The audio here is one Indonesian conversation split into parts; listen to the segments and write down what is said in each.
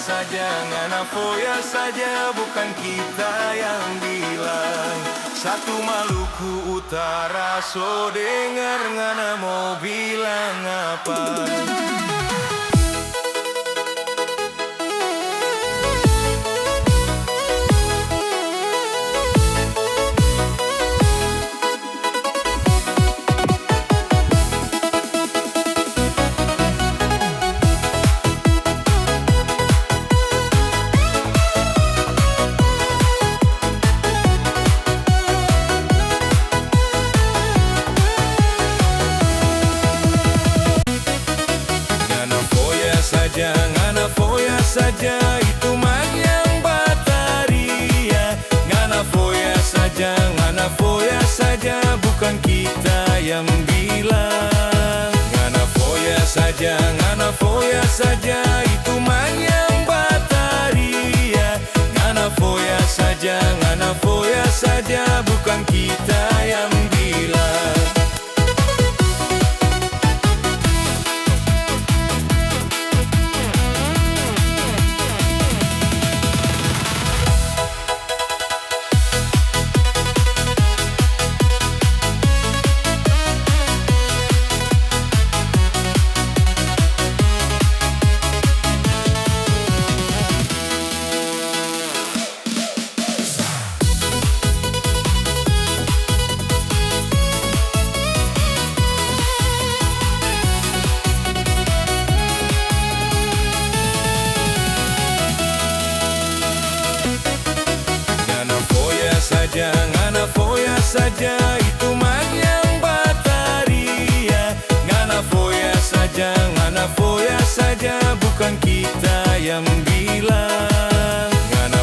saja, ngana foya saja, bukan kita yang bilang. Satu Maluku Utara, so dengar ngana mau bilang apa. Ngana foya saja, itu mag yang bataria. Ngana foya saja, bukan kita yang bilang. Ngana foya saja, itu mag yang bataria. Ngana foya saja, bukan kita yang bilang. Ngana foya saja, itu mag yang bataria. Ngana foya saja, bukan kita yang bilang. Ngana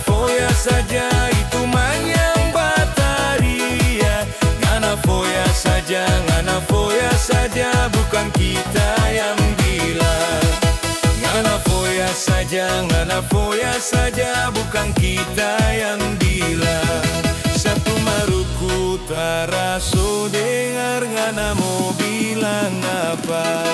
foya saja, itu mag yang bataria. Ngana foya saja, bukan kita yang bilang. Ngana foya saja, bukan kita yang bilang. Satu Maluku Utara, so dengar ngana mau bilang apa.